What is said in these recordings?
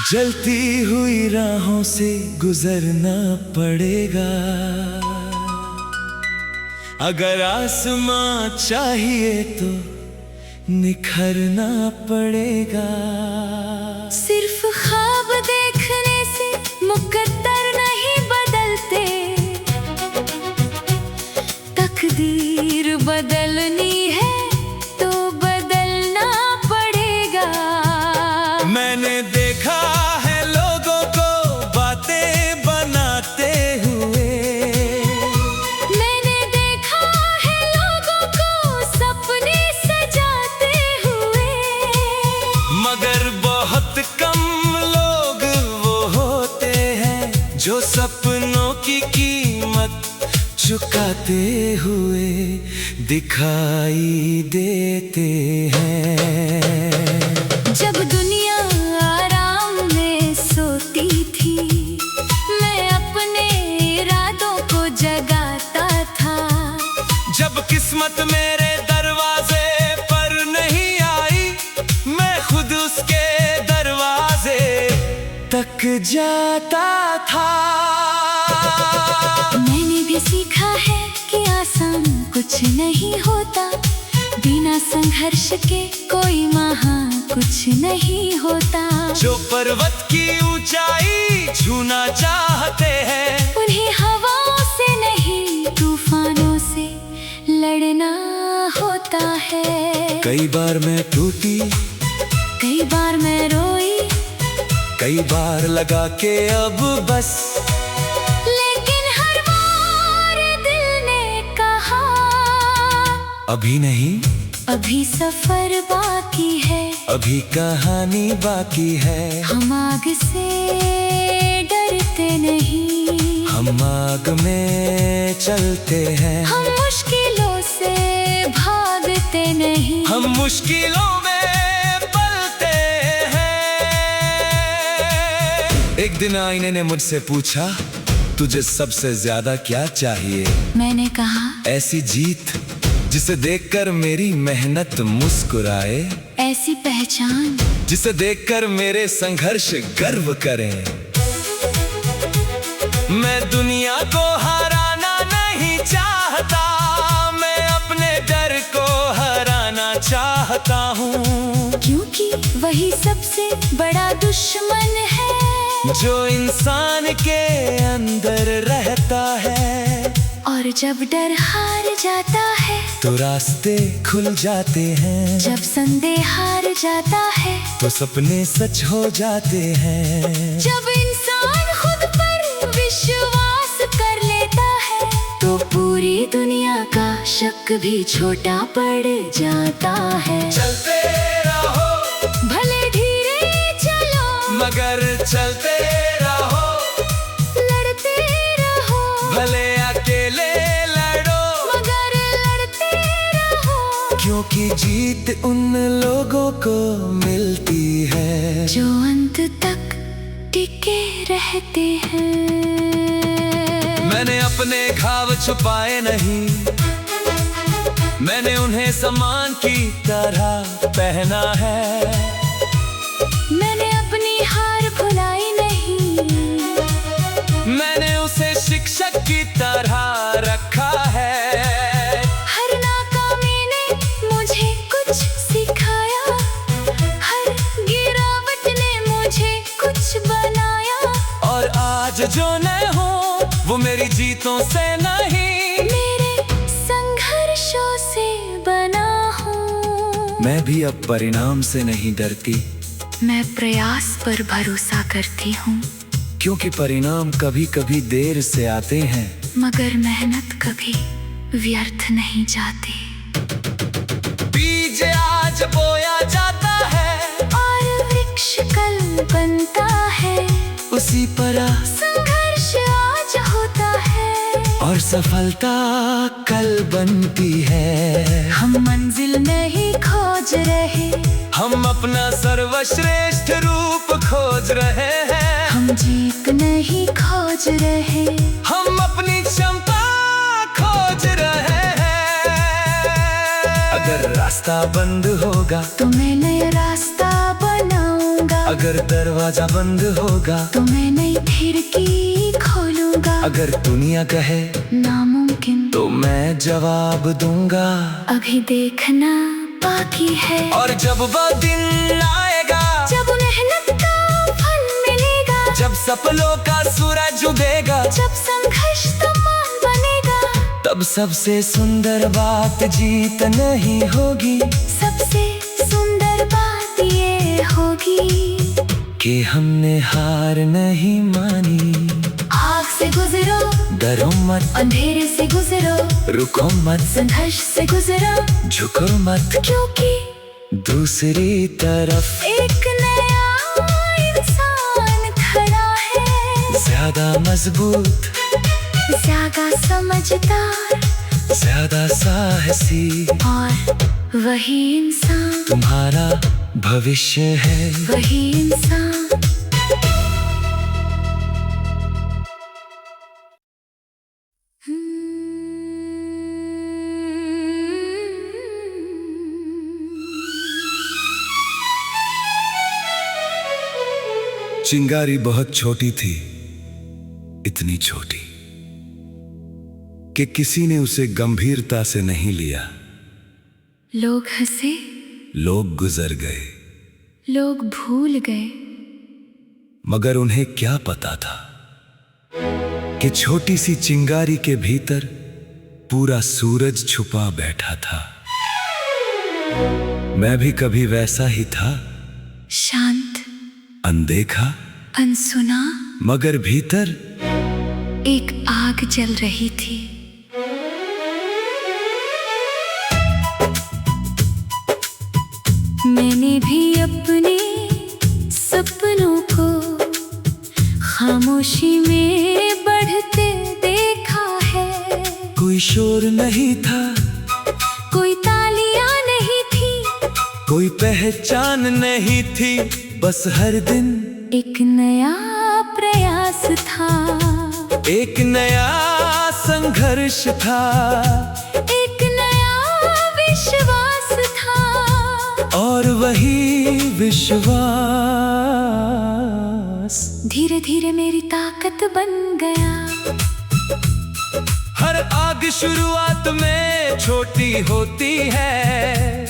जलती हुई राहों से गुजरना पड़ेगा। अगर आसमां चाहिए तो निखरना पड़ेगा। सिर्फ ख्वाब देखने से मुकद्दर नहीं बदलते, तकदीर बदलनी है तो बदलना पड़ेगा। मैंने देखा है लोगों को बातें बनाते हुए, मैंने देखा है लोगों को सपने सजाते हुए, मगर बहुत कम लोग वो होते हैं जो सपनों की कीमत चुकाते हुए दिखाई देते हैं। जब दुनिया आराम में सोती थी, मैं अपने इरादों को जगाता था। जब किस्मत मेरे दरवाजे पर नहीं आई, मैं खुद उसके दरवाजे तक जाता था। मैंने भी सीखा है कि आसान कुछ नहीं होता, बिना संघर्ष के कोई महान कुछ नहीं होता। जो पर्वत की ऊंचाई छूना चाहते हैं, उन्हें हवाओं से नहीं तूफानों से लड़ना होता है। कई बार मैं टूटी, कई बार मैं रोई, कई बार लगा के अब बस, लेकिन हर बार दिल ने कहा अभी नहीं, अभी सफर बाकी है, अभी कहानी बाकी है। हम आग से डरते नहीं, हम आग में चलते हैं, हम मुश्किलों से भागते नहीं, हम मुश्किलों में पलते हैं। एक दिन आईने ने मुझसे पूछा, तुझे सबसे ज्यादा क्या चाहिए? मैंने कहा ऐसी जीत जिसे देखकर मेरी मेहनत मुस्कुराए, ऐसी पहचान जिसे देखकर मेरे संघर्ष गर्व करें। मैं दुनिया को हराना नहीं चाहता, मैं अपने डर को हराना चाहता हूँ, क्योंकि वही सबसे बड़ा दुश्मन है जो इंसान के अंदर रहता है। और जब डर हार जाता है तो रास्ते खुल जाते हैं, जब संदेह हार जाता है तो सपने सच हो जाते हैं। जब इंसान खुद पर विश्वास कर लेता है तो पूरी दुनिया का शक भी छोटा पड़ जाता है। चलते रहो, भले धीरे चलो, मगर चलते रहो, लड़ते रहो, भले अकेले लड़ो, मगर लड़ते रहो, क्योंकि जीत उन लोगों को मिलती है जो अंत तक टिके रहते हैं। मैंने अपने घाव छुपाए नहीं, मैंने उन्हें सम्मान की तरह पहना है। मैंने अपनी हार भुलाई नहीं, मैंने उसे शिक्षक की तरह रखा है। हर नाकामी ने मुझे कुछ सिखाया, हर गिरावट ने मुझे कुछ बनाया, और आज जो मैं हूँ वो मेरी जीतों से नहीं, मेरे संघर्षों से बना हूँ। मैं भी अब परिणाम से नहीं डरती, मैं प्रयास पर भरोसा करती हूँ, क्योंकि परिणाम कभी कभी देर से आते हैं, मगर मेहनत कभी व्यर्थ नहीं जाती। बीज आज बोया जाता है और वृक्ष कल बनता है, उसी तरह संघर्ष आज होता है और सफलता कल बनती है। हम मंजिल नहीं खोज रहे, हम अपना सर्वश्रेष्ठ रूप खोज रहे हैं, हम जीत नहीं खोज रहे, हम अपनी क्षमता खोज रहे हैं। अगर रास्ता बंद होगा तो मैं नया रास्ता बनाऊंगा, अगर दरवाजा बंद होगा तो मैं नई खिड़की खोलूंगा। अगर दुनिया कहे नामुमकिन तो मैं जवाब दूंगा। अभी देखना बाकी है। और जब वो दिन आएगा, जब मेहनत का फल मिलेगा, जब सपनों का सूरज उगेगा, जब संघर्ष सम्मान बनेगा, तब सबसे सुंदर बात जीत नहीं होगी। सबसे सुंदर बात ये होगी कि हमने हार नहीं मानी। आग से गुजरो, डरो मत, अंधेरे से गुजरो, रुको मत, संघर्ष से गुजरो, झुको मत, क्योंकि दूसरी तरफ एक नया इंसान खड़ा है। ज्यादा मजबूत, ज्यादा समझदार, ज्यादा साहसी, और वही इंसान, तुम्हारा भविष्य है। वही इंसान। चिंगारी बहुत छोटी थी, इतनी छोटी कि किसी ने उसे गंभीरता से नहीं लिया। लोग हंसे, लोग गुजर गए, लोग भूल गए, मगर उन्हें क्या पता था कि छोटी सी चिंगारी के भीतर पूरा सूरज छुपा बैठा था। मैं भी कभी वैसा ही था, शांत, अनदेखा, अनसुना, मगर भीतर एक आग जल रही थी। मैंने भी अपने सपनों को खामोशी में बढ़ते देखा है। कोई शोर नहीं था, कोई तालियां नहीं थी, कोई पहचान नहीं थी, बस हर दिन एक नया प्रयास था, एक नया संघर्ष था, एक नया विश्वास था, और वही विश्वास धीरे धीरे मेरी ताकत बन गया। हर आग शुरुआत में छोटी होती है,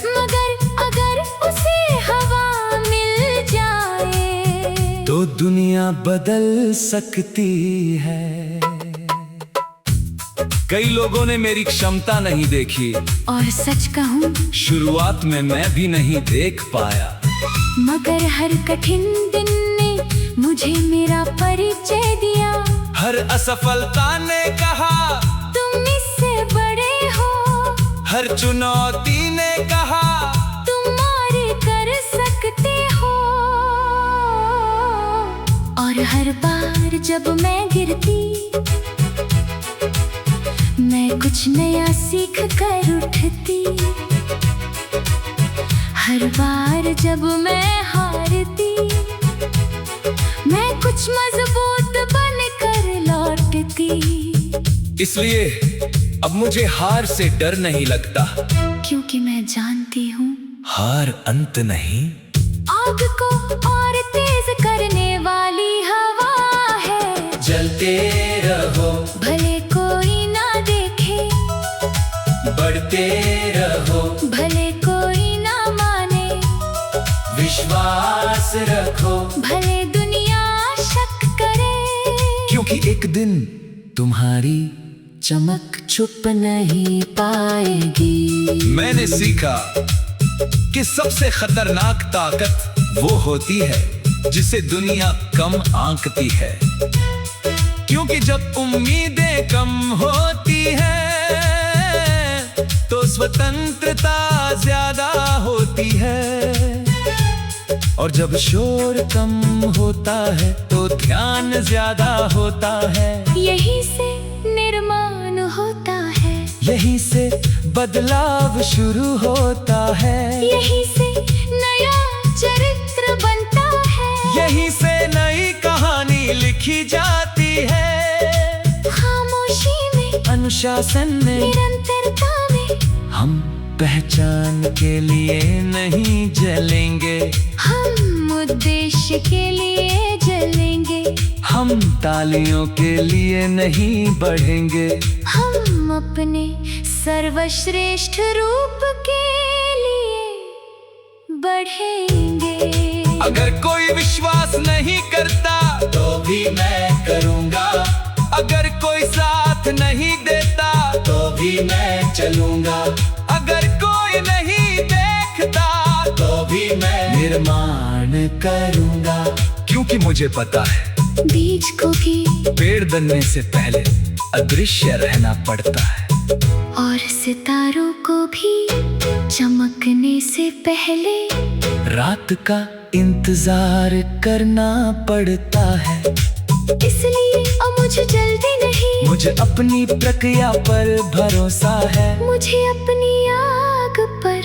मगर अगर उसे हवा मिल जाए तो दुनिया बदल सकती है। कई लोगों ने मेरी क्षमता नहीं देखी, और सच कहूं शुरुआत में मैं भी नहीं देख पाया, मगर हर कठिन दिन ने मुझे मेरा परिचय दिया। हर असफलता ने कहा तुम इससे बड़े हो, हर चुनौती ने कहा तुम और कर सकते हो। और हर बार जब मैं गिरती, मैं कुछ नया सीख कर उठती। हर बार जब मैं हारती, मैं कुछ मजबूत बन कर लौटती। इसलिए अब मुझे हार से डर नहीं लगता, क्योंकि मैं जानती हूँ हार अंत नहीं, आग को और तेज करने वाली हवा है। जलते रहो, भले कोई ना देखे, बढ़ते रहो, भले कोई ना माने, विश्वास रखो, भले दुनिया शक करे, क्योंकि एक दिन तुम्हारी चमक छुप नहीं पाएगी। मैंने सीखा कि सबसे खतरनाक ताकत वो होती है जिसे दुनिया कम आंकती है, क्योंकि जब उम्मीदें कम होती हैं तो स्वतंत्रता ज्यादा होती है, और जब शोर कम होता है तो ध्यान ज्यादा होता है। यहीं से निर्माण होता है, यहीं से बदलाव शुरू होता है, यहीं से नया चरित्र बनता है, यहीं से नई कहानी लिखी जाती है। खामोशी में, अनुशासन में, निरंतरता में हम पहचान के लिए नहीं जलेंगे, हम उद्देश्य के लिए जलेंगे। हम तालियों के लिए नहीं बढ़ेंगे, हम अपने सर्वश्रेष्ठ रूप के लिए बढ़ेंगे। अगर कोई विश्वास नहीं करता तो भी मैं करूँगा। अगर कोई साथ नहीं देता तो भी मैं चलूँगा। अगर कोई नहीं देखता तो भी मैं निर्माण करूँगा। क्योंकि मुझे पता है बीज को भी पेड़ बनने से पहले अदृश्य रहना पड़ता है, और सितारों को भी चमकने से पहले रात का इंतजार करना पड़ता है। इसलिए अब मुझे जल्दी नहीं, मुझे अपनी प्रक्रिया पर भरोसा है। मुझे अपनी आग पर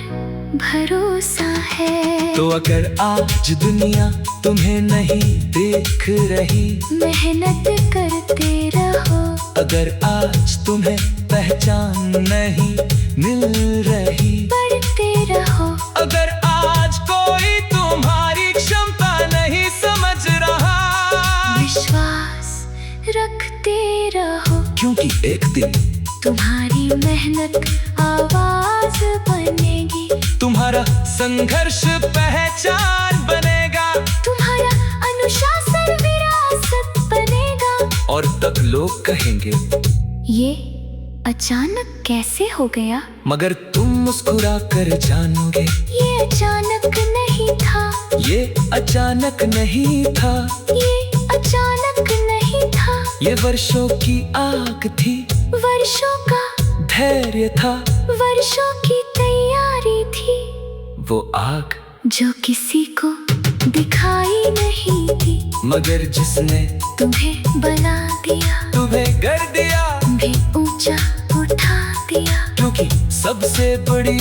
भरोसा है। तो अगर आज दुनिया तुम्हें नहीं देख रही, मेहनत करते रहो। अगर आज तुम्हें पहचान नहीं मिल रही, बढ़ते रहो। अगर आज कोई तुम्हारी क्षमता नहीं समझ रहा, विश्वास रखते रहो, क्योंकि एक दिन तुम्हारी मेहनत आवाज बनेगी। तुम्हारा संघर्ष पहचान बनेगा, तुम्हारा अनुशासन विरासत बनेगा। और तब लोग कहेंगे ये अचानक कैसे हो गया? मगर तुम मुस्कुरा कर जानोगे ये अचानक नहीं था। ये अचानक नहीं था। ये अचानक नहीं था। ये वर्षों की आग थी, वर्षों का धैर्य था, वर्षों की तैयारी थी। वो आग जो किसी को दिखाई नहीं दी, मगर जिसने तुम्हें बना दिया, तुम्हें कर दिया। तुम्हें ऊंचा उठा दिया। क्योंकि सबसे बड़ी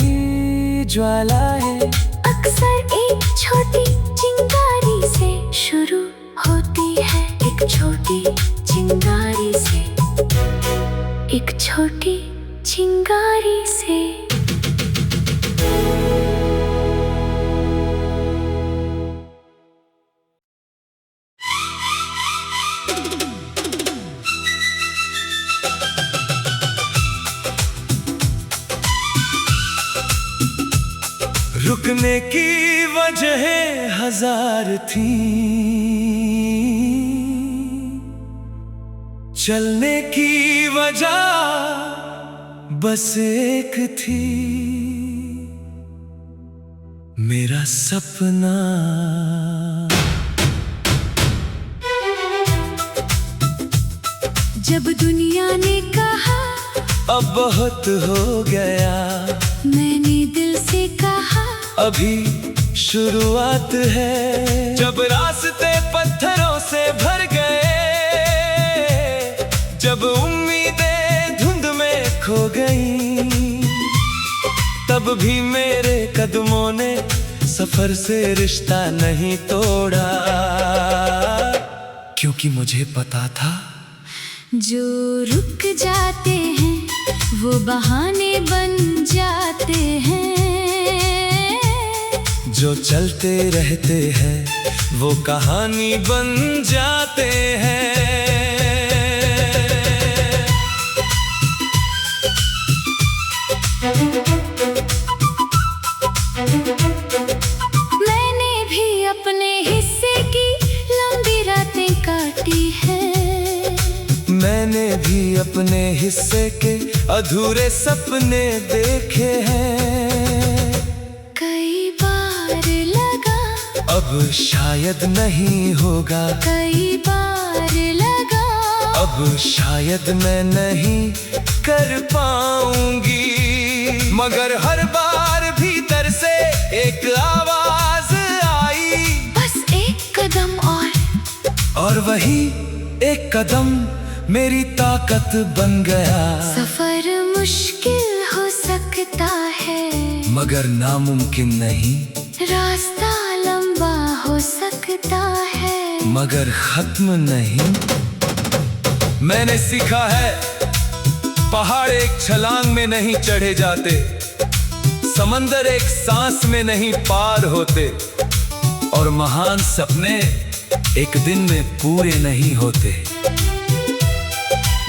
ज्वाला है अक्सर एक छोटी चिंगारी से शुरू होती है। एक छोटी चिंगारी से, एक छोटी चिंगारी से। रुकने की वजह हजार थी, चलने की वजह बस एक थी, मेरा सपना। जब दुनिया ने कहा अब बहुत हो गया, मैंने दिल से कहा अभी शुरुआत है। जब रास्ते पत्थरों से भर गए, जब उम्मीदें धुंध में खो गई, तब भी मेरे कदमों ने सफर से रिश्ता नहीं तोड़ा। क्योंकि मुझे पता था जो रुक जाते हैं वो बहाने बन जाते हैं। जो चलते रहते हैं वो कहानी बन जाते हैं। मैंने भी अपने हिस्से की लंबी रातें काटी हैं। मैंने भी अपने हिस्से के अधूरे सपने देखे हैं। कई बार लगा अब शायद नहीं होगा, कई बार लगा अब शायद मैं नहीं कर पाऊंगी, मगर हर बार भीतर से एक आवाज आई, बस एक कदम और वही एक कदम मेरी ताकत बन गया। सफर मुश्किल हो सकता है मगर नामुमकिन नहीं, रास्ता लंबा हो सकता है मगर खत्म नहीं। मैंने सीखा है पहाड़ एक छलांग में नहीं चढ़े जाते, समंदर एक सांस में नहीं पार होते, और महान सपने एक दिन में पूरे नहीं होते।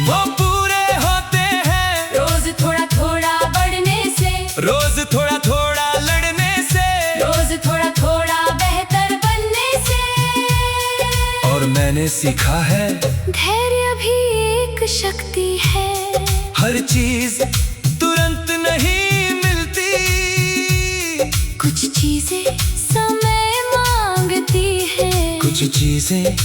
वो पूरे होते हैं रोज थोड़ा थोड़ा बढ़ने से, रोज थोड़ा थोड़ा लड़ने से, रोज थोड़ा थोड़ा बेहतर बनने से। और मैंने सीखा है धैर्य भी एक शक्ति है। हर चीज तुरंत नहीं मिलती, कुछ चीजें समय मांगती है, कुछ चीजें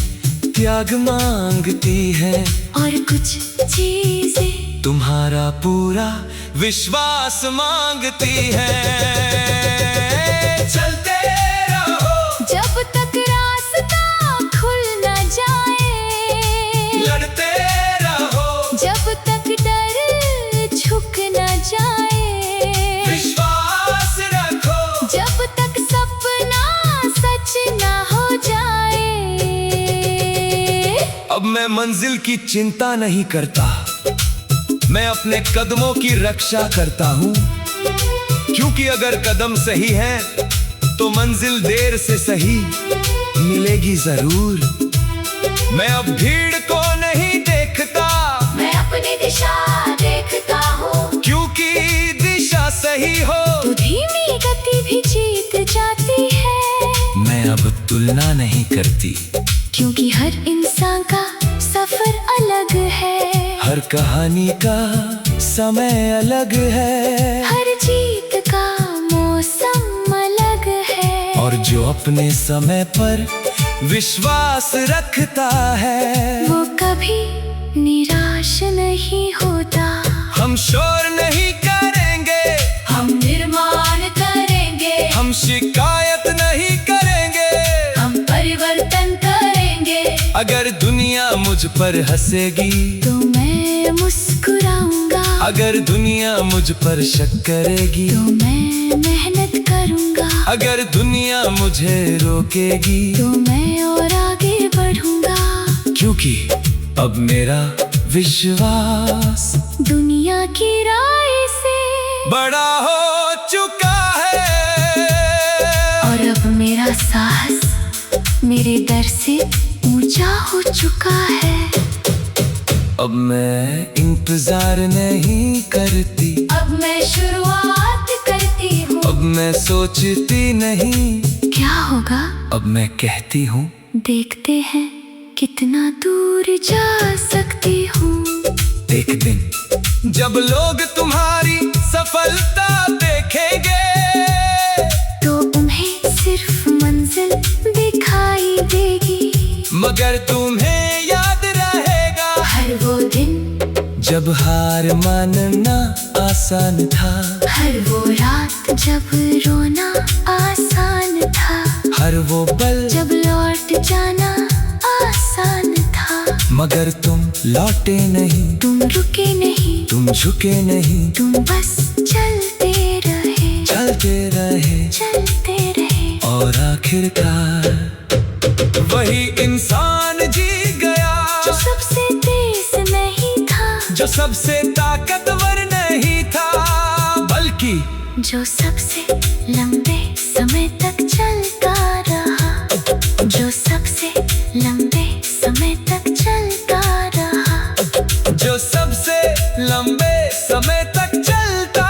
त्याग मांगती हैं, और कुछ चीजें तुम्हारा पूरा विश्वास मांगती हैं। चलते रहो जब तक रास्ता खुल न जाए, लड़ते रहो जब तक डर झुक न जाए, विश्वास रखो जब तक सपना सच न हो जाए। अब मैं मंजिल की चिंता नहीं करता, मैं अपने कदमों की रक्षा करता हूँ, क्योंकि अगर कदम सही है तो मंजिल देर से सही मिलेगी जरूर। मैं अब भीड़ को नहीं देखता, मैं अपनी दिशा देखता हूँ, क्योंकि दिशा सही हो तो धीमी गति भी जीत जाती है। मैं अब तुलना नहीं करती, क्योंकि हर इंसान का सफर अलग है, हर कहानी का समय अलग है, हर जीत का मौसम अलग है। और जो अपने समय पर विश्वास रखता है वो कभी निराश नहीं होता। हम शोर नहीं करेंगे, हम निर्माण करेंगे, हम शिकायत नहीं करेंगे, हम परिवर्तन करेंगे। अगर दुनिया मुझ पर हंसेगी, तो मैं मुस्कुराऊंगा, अगर दुनिया मुझ पर शक करेगी, तो मैं मेहनत करूंगा, अगर दुनिया मुझे रोकेगी, तो मैं और आगे बढ़ूंगा। क्योंकि अब मेरा विश्वास दुनिया की राय से बड़ा हो चुका है, और अब मेरा साहस मेरे दर से ऊंचा हो चुका है। अब मैं इंतजार नहीं करती, अब मैं शुरुआत करती हूँ। अब मैं सोचती नहीं, क्या होगा अब मैं कहती हूँ। देखते हैं कितना दूर जा सकती हूँ। एक दिन जब लोग तुम्हारी सफलता देखेंगे, तो उन्हें सिर्फ मंजिल दिखाई देगी, मगर तुम्हें याद रहेगा हर वो दिन, जब हार मानना आसान था, हर वो रात जब रोना आसान था, हर वो पल जब लौट जाना आसान था। मगर तुम लौटे नहीं, तुम रुके नहीं, तुम झुके नहीं, तुम बस चलते रहे, चलते रहे, चलते रहे। और आखिरकार वही इंसान जीत गया, जो सबसे तेज नहीं था, जो सबसे ताकतवर नहीं था, बल्कि जो सबसे लंबे समय तक चलता रहा, जो सबसे लंबे समय तक चलता रहा, जो सबसे लंबे समय तक चलता